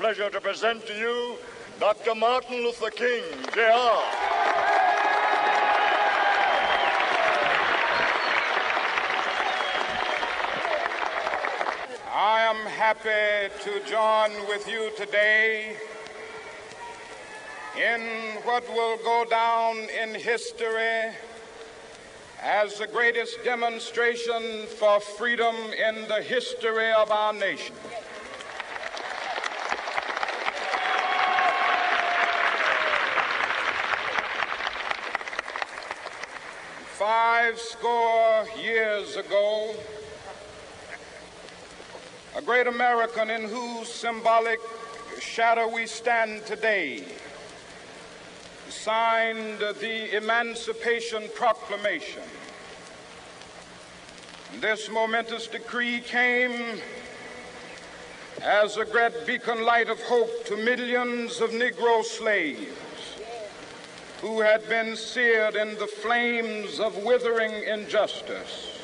pleasure to present to you Dr. Martin Luther King, Jr. I am happy to join with you today in what will go down in history as the greatest demonstration for freedom in the history of our nation. Five score years ago, a great American in whose symbolic shadow we stand today signed the Emancipation Proclamation. This momentous decree came as a great beacon light of hope to millions of Negro slaves who had been seared in the flames of withering injustice.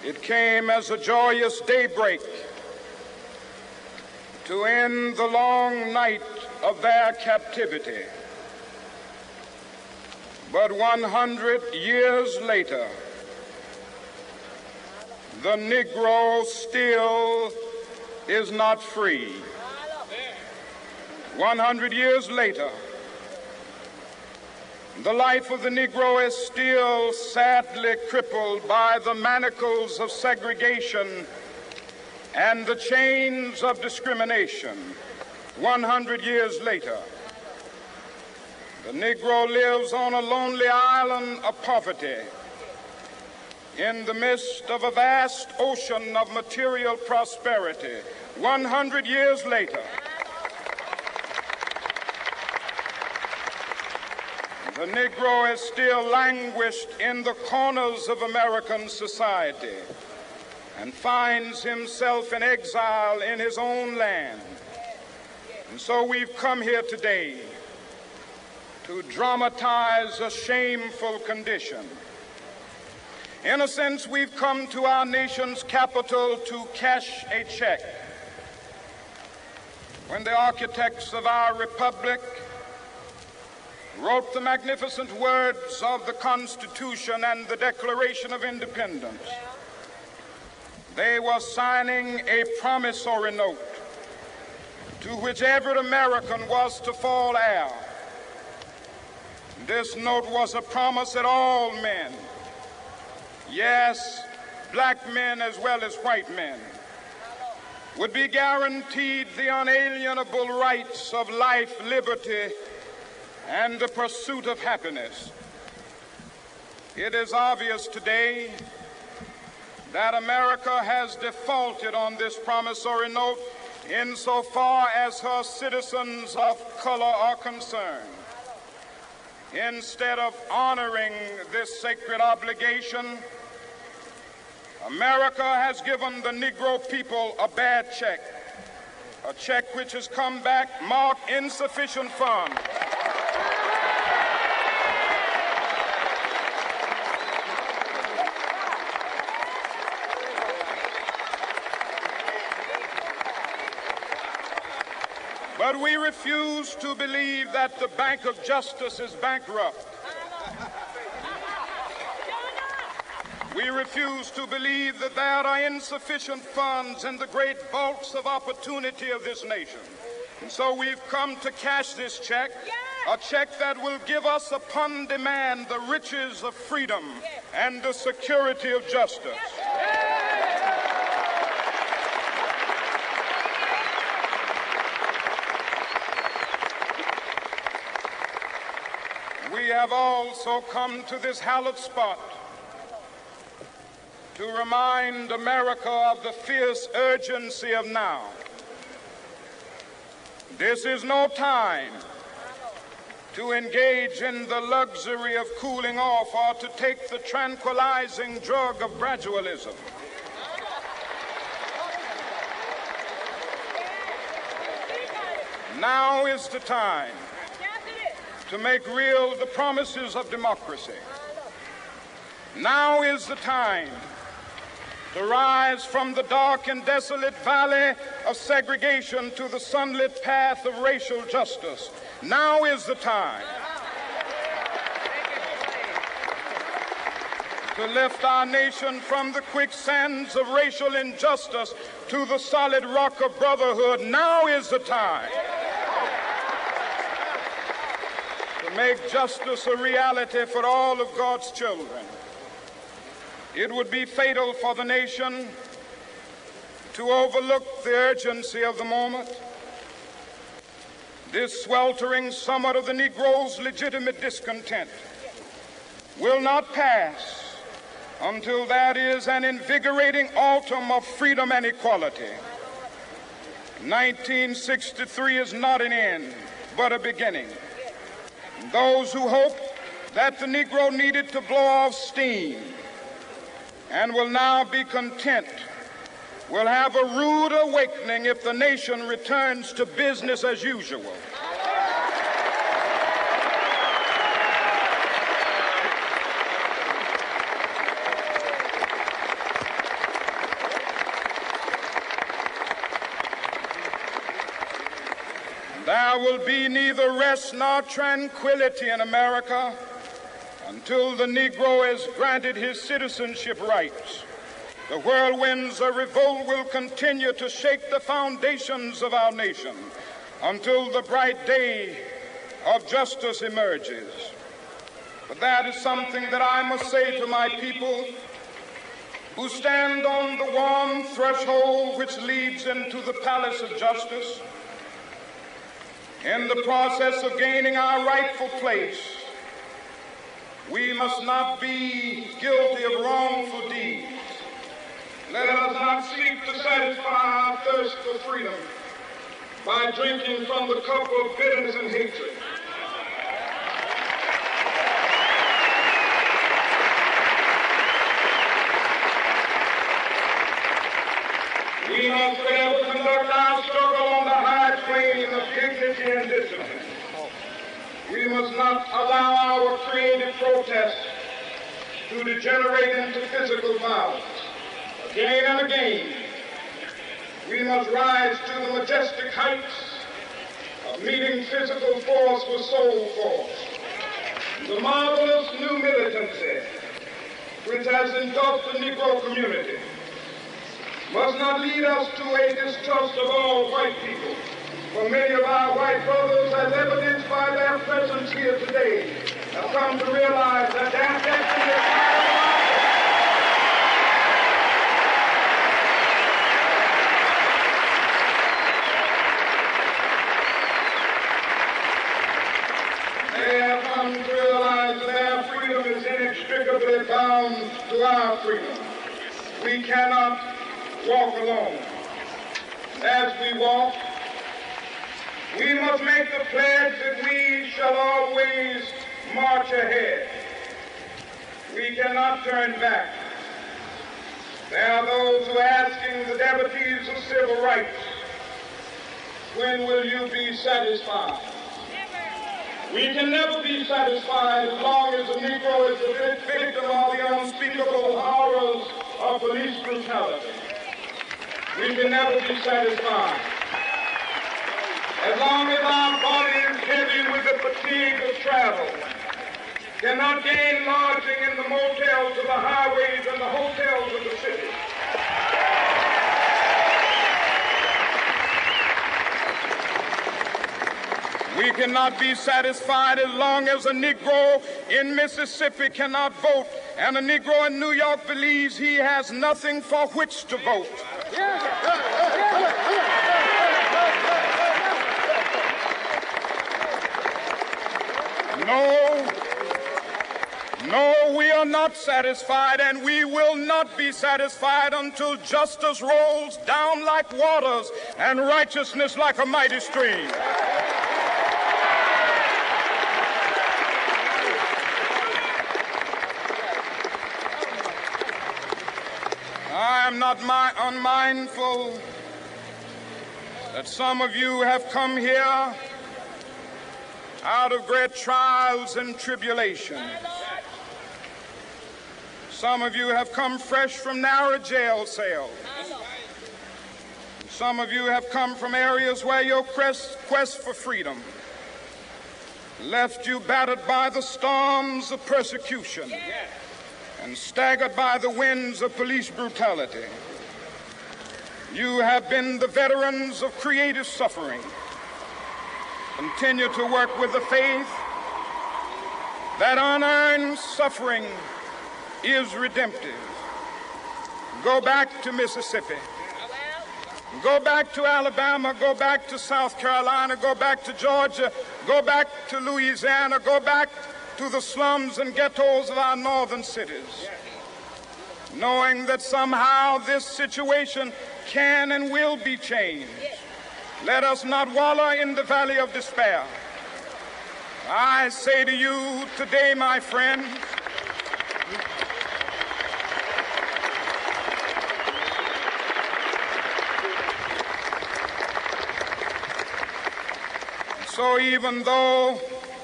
It came as a joyous daybreak to end the long night of their captivity. But 100 years later, the Negro still is not free. 100 years later, the life of the Negro is still sadly crippled by the manacles of segregation and the chains of discrimination. 100 years later, the Negro lives on a lonely island of poverty in the midst of a vast ocean of material prosperity. 100 years later, the Negro is still languished in the corners of American society and finds himself in exile in his own land. And so we've come here today to dramatize a shameful condition. In a sense, we've come to our nation's capital to cash a check. When the architects of our republic wrote the magnificent words of the Constitution and the Declaration of Independence, they were signing a promissory note to which every American was to fall heir. This note was a promise that all men, yes, black men as well as white men, would be guaranteed the unalienable rights of life, liberty, and the pursuit of happiness. It is obvious today that America has defaulted on this promissory note insofar as her citizens of color are concerned. Instead of honoring this sacred obligation, America has given the Negro people a bad check, a check which has come back marked insufficient funds. But we refuse to believe that the Bank of Justice is bankrupt. We refuse to believe that there are insufficient funds in the great vaults of opportunity of this nation. And so we've come to cash this check, a check that will give us upon demand the riches of freedom and the security of justice. We have also come to this hallowed spot to remind America of the fierce urgency of now. This is no time to engage in the luxury of cooling off or to take the tranquilizing drug of gradualism. Now is the time to make real the promises of democracy. Now is the time to rise from the dark and desolate valley of segregation to the sunlit path of racial justice. Now is the time to lift our nation from the quicksands of racial injustice to the solid rock of brotherhood. Now is the time to make justice a reality for all of God's children. It would be fatal for the nation to overlook the urgency of the moment. This sweltering summer of the Negro's legitimate discontent will not pass until that is an invigorating autumn of freedom and equality. 1963 is not an end, but a beginning. Those who hope that the Negro needed to blow off steam and will now be content will have a rude awakening if the nation returns to business as usual. There will be neither rest nor tranquility in America until the Negro is granted his citizenship rights. The whirlwinds of revolt will continue to shake the foundations of our nation until the bright day of justice emerges. But that is something that I must say to my people who stand on the warm threshold which leads into the palace of justice. In the process of gaining our rightful place, we must not be guilty of wrongful deeds. Let us not seek to satisfy our thirst for freedom by drinking from the cup of bitterness and hatred. We must forever conduct our struggle on the high plane of dignity and discipline. We must not allow our creative protest to degenerate into physical violence. Again and again, we must rise to the majestic heights of meeting physical force with soul force. The marvelous new militancy which has engulfed the Negro community must not lead us to a distrust of all white people. For many of our white brothers, as evidenced by their presence here today, have come to realize that their destiny is They have come to realize that their freedom is inextricably bound to our freedom. We cannot walk alone. As we walk, we must make the pledge that we shall always march ahead. We cannot turn back. There are those who are asking the devotees of civil rights, when will you be satisfied? We can never be satisfied as long as the Negro is the victim of the unspeakable horrors of police brutality. We can never be satisfied as long as our body is heavy with the fatigue of travel, cannot gain lodging in the motels of the highways and the hotels of the city. We cannot be satisfied as long as a Negro in Mississippi cannot vote and a Negro in New York believes he has nothing for which to vote. No, we are not satisfied, and we will not be satisfied until justice rolls down like waters and righteousness like a mighty stream. I am not unmindful that some of you have come here out of great trials and tribulations. Some of you have come fresh from narrow jail cells. Some of you have come from areas where your quest for freedom left you battered by the storms of persecution and staggered by the winds of police brutality. You have been the veterans of creative suffering. Continue to work with the faith that unearned suffering is redemptive. Go back to Mississippi. Go back to Alabama. Go back to South Carolina. Go back to Georgia. Go back to Louisiana. Go back to the slums and ghettos of our northern cities, knowing that somehow this situation can and will be changed. Let us not wallow in the valley of despair. I say to you today, my friends, so even though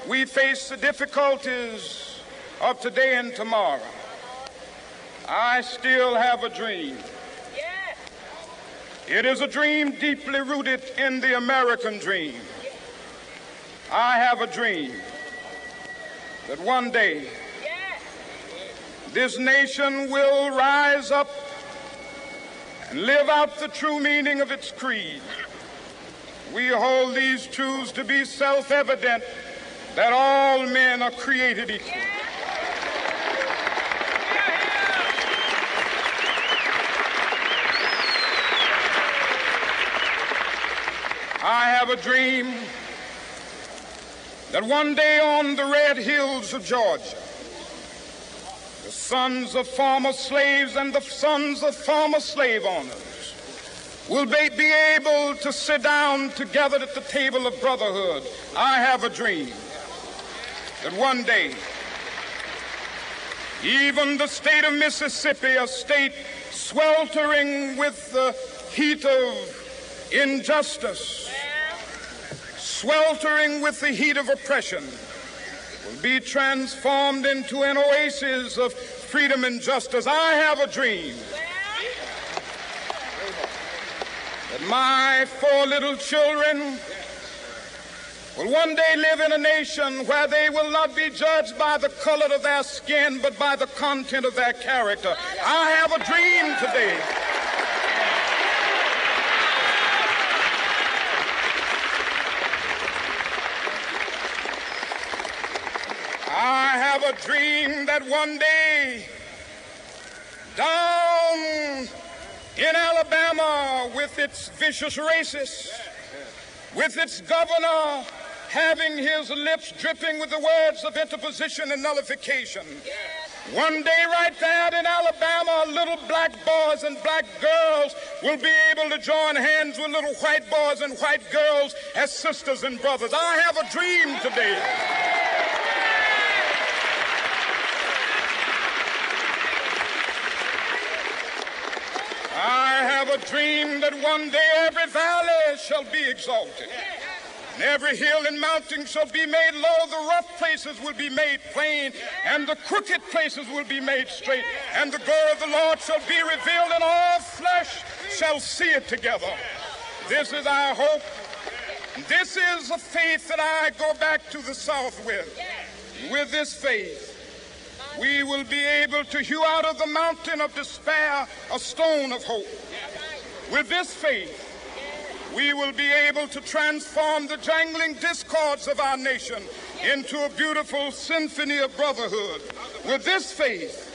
we face the difficulties of today and tomorrow, I still have a dream. It is a dream deeply rooted in the American dream. I have a dream that one day this nation will rise up and live out the true meaning of its creed. We hold these truths to be self-evident, that all men are created equal. I have a dream that one day on the red hills of Georgia, the sons of former slaves and the sons of former slave owners will be able to sit down together at the table of brotherhood. I have a dream that one day even the state of Mississippi, a state sweltering with the heat of injustice, sweltering with the heat of oppression, will be transformed into an oasis of freedom and justice. I have a dream that my 4 little children will one day live in a nation where they will not be judged by the color of their skin, but by the content of their character. I have a dream today a dream that one day down in Alabama, with its vicious racists, with its governor having his lips dripping with the words of interposition and nullification, one day right there in Alabama, little black boys and black girls will be able to join hands with little white boys and white girls as sisters and brothers. I have a dream today that one day every valley shall be exalted, and every hill and mountain shall be made low. The rough places will be made plain, and the crooked places will be made straight. And the glory of the Lord shall be revealed, and all flesh shall see it together. This is our hope. This is a faith that I go back to the South with. With this faith, we will be able to hew out of the mountain of despair a stone of hope. With this faith, we will be able to transform the jangling discords of our nation into a beautiful symphony of brotherhood. With this faith,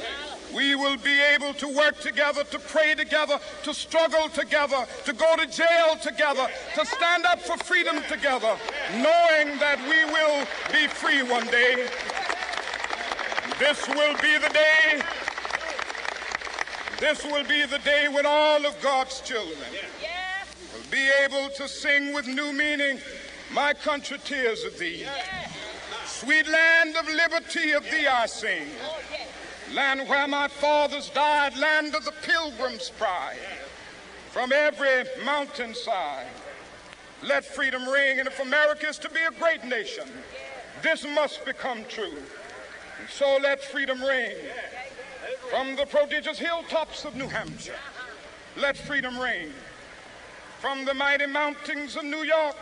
we will be able to work together, to pray together, to struggle together, to go to jail together, to stand up for freedom together, knowing that we will be free one day. This will be the day. This will be the day when all of God's children will be able to sing with new meaning, "My country, tears of thee. Sweet land of liberty, of thee I sing. Land where my fathers died, land of the pilgrim's pride. From every mountainside, let freedom ring. And if America is to be a great nation, this must become true. And so let freedom ring. From the prodigious hilltops of New Hampshire, let freedom ring. From the mighty mountains of New York,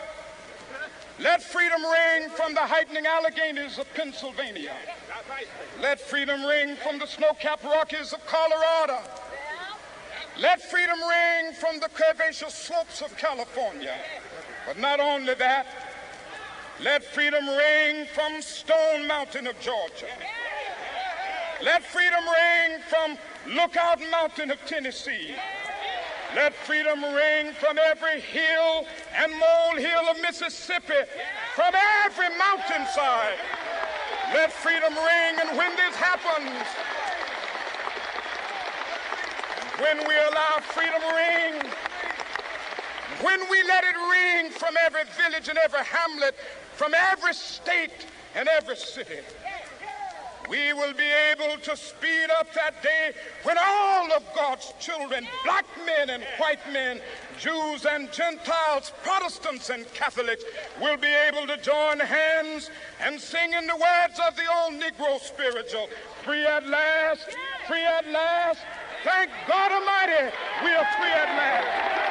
let freedom ring. From the heightening Alleghenies of Pennsylvania, let freedom ring. From the snow-capped Rockies of Colorado, let freedom ring. From the curvaceous slopes of California. But not only that, let freedom ring from Stone Mountain of Georgia. Let freedom ring from Lookout Mountain of Tennessee. Let freedom ring from every hill and molehill of Mississippi, from every mountainside. Let freedom ring, and when this happens, when we allow freedom ring, when we let it ring from every village and every hamlet, from every state and every city, we will be able to speed up that day when all of God's children, black men and white men, Jews and Gentiles, Protestants and Catholics, will be able to join hands and sing in the words of the old Negro spiritual, free at last, free at last. Thank God Almighty, we are free at last.